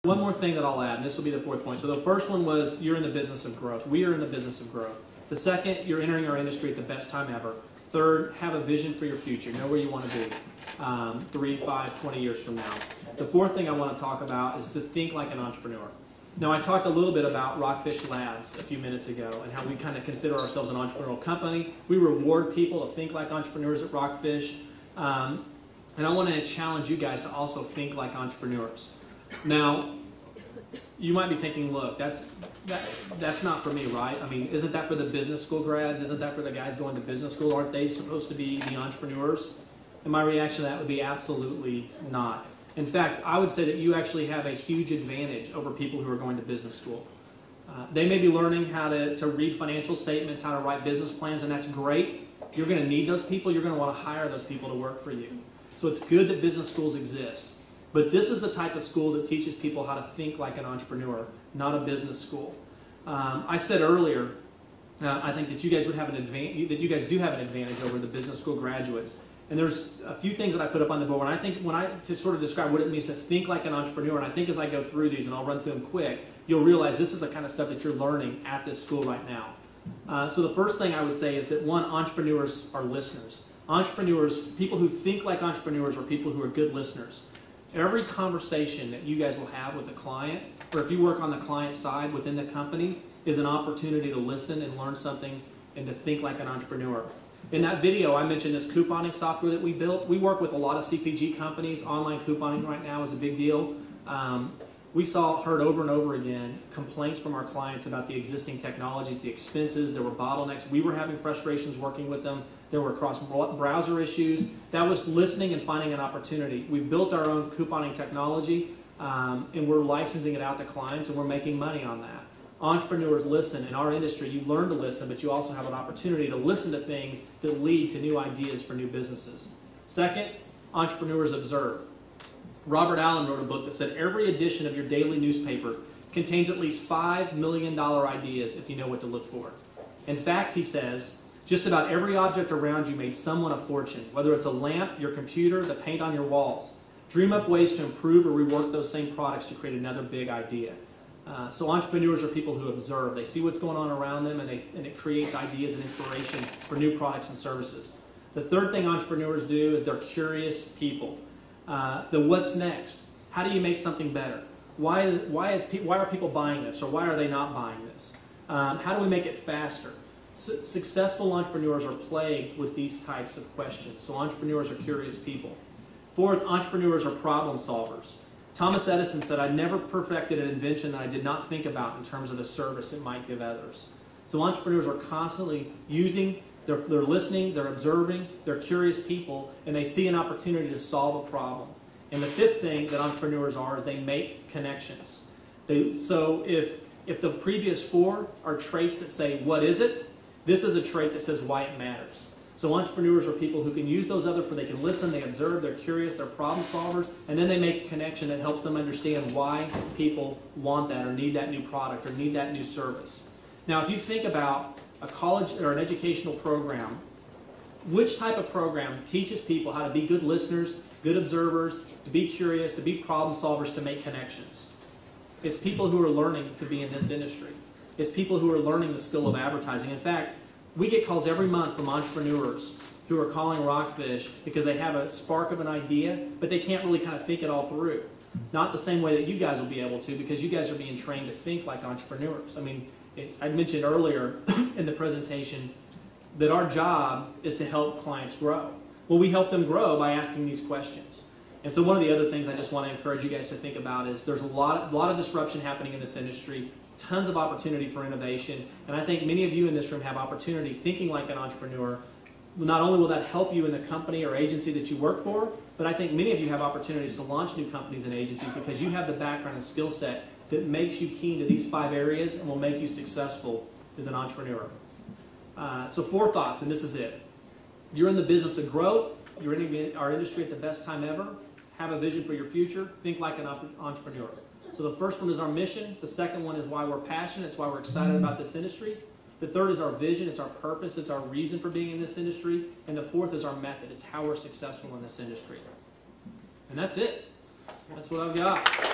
One more thing that I'll add, and this will be the fourth point. So the first one was you're in the business of growth. We are in the business of growth. The second, you're entering our industry at the best time ever. Third, have a vision for your future. Know where you want to be 3, 5, 20 years from now. The fourth thing I want to talk about is to think like an entrepreneur. Now, I talked a little bit about Rockfish Labs a few minutes ago and how we kind of consider ourselves an entrepreneurial company. We reward people to think like entrepreneurs at Rockfish. And I want to challenge you guys to also think like entrepreneurs. Now, you might be thinking, look, that's not for me, right? I mean, isn't that for the business school grads? Isn't that for the guys going to business school? Aren't they supposed to be the entrepreneurs? And my reaction to that would be absolutely not. In fact, I would say that you actually have a huge advantage over people who are going to business school. They may be learning how to read financial statements, how to write business plans, and that's great. You're going to need those people. You're going to want to hire those people to work for you. So it's good that business schools exist. But this is the type of school that teaches people how to think like an entrepreneur, not a business school. I said earlier, I think that you guys would have an advantage. That you guys do have an advantage over the business school graduates. And there's a few things that I put up on the board. To sort of describe what it means to think like an entrepreneur, and I think as I go through these, and I'll run through them quick, you'll realize this is the kind of stuff that you're learning at this school right now. So the first thing I would say is that, one, entrepreneurs are listeners. Entrepreneurs, people who think like entrepreneurs, are people who are good listeners. Every conversation that you guys will have with a client, or if you work on the client side within the company, is an opportunity to listen and learn something and to think like an entrepreneur. In that video, I mentioned this couponing software that we built. We work with a lot of CPG companies. Online couponing right now is a big deal. We heard over and over again complaints from our clients about the existing technologies, the expenses. There were bottlenecks. We were having frustrations working with them. There were cross-browser issues. That was listening and finding an opportunity. We built our own couponing technology, and we're licensing it out to clients, and we're making money on that. Entrepreneurs listen. In our industry, you learn to listen, but you also have an opportunity to listen to things that lead to new ideas for new businesses. Second, entrepreneurs observe. Robert Allen wrote a book that said every edition of your daily newspaper contains at least $5 million ideas if you know what to look for. In fact, he says, just about every object around you made someone a fortune, whether it's a lamp, your computer, the paint on your walls. Dream up ways to improve or rework those same products to create another big idea. So entrepreneurs are people who observe. They see what's going on around them, and it creates ideas and inspiration for new products and services. The third thing entrepreneurs do is they're curious people. The what's next? How do you make something better? Why are people buying this, or why are they not buying this? How do we make it faster? Successful entrepreneurs are plagued with these types of questions. So entrepreneurs are curious people. Fourth, entrepreneurs are problem solvers. Thomas Edison said, I never perfected an invention that I did not think about in terms of the service it might give others. So entrepreneurs are constantly they're listening, they're observing, they're curious people, and they see an opportunity to solve a problem. And the fifth thing that entrepreneurs are is they make connections. So if the previous four are traits that say, what is it? This is a trait that says why it matters. So entrepreneurs are people who can use those they can listen, they observe, they're curious, they're problem solvers, and then they make a connection that helps them understand why people want that or need that new product or need that new service. Now, if you think about a college or an educational program, which type of program teaches people how to be good listeners, good observers, to be curious, to be problem solvers, to make connections? It's people who are learning to be in this industry. It's people who are learning the skill of advertising. In fact, we get calls every month from entrepreneurs who are calling Rockfish because they have a spark of an idea, but they can't really kind of think it all through. Not the same way that you guys will be able to, because you guys are being trained to think like entrepreneurs. I mean, I mentioned earlier in the presentation that our job is to help clients grow. Well, we help them grow by asking these questions. And so one of the other things I just want to encourage you guys to think about is there's a lot of disruption happening in this industry. Tons of opportunity for innovation, and I think many of you in this room have opportunity thinking like an entrepreneur. Not only will that help you in the company or agency that you work for, but I think many of you have opportunities to launch new companies and agencies because you have the background and skill set that makes you keen to these 5 areas and will make you successful as an entrepreneur. So 4 thoughts, and this is it. You're in the business of growth. You're in our industry at the best time ever. Have a vision for your future. Think like an entrepreneur. So the first one is our mission. The second one is why we're passionate. It's why we're excited about this industry. The third is our vision. It's our purpose. It's our reason for being in this industry. And the fourth is our method. It's how we're successful in this industry. And that's it. That's what I've got.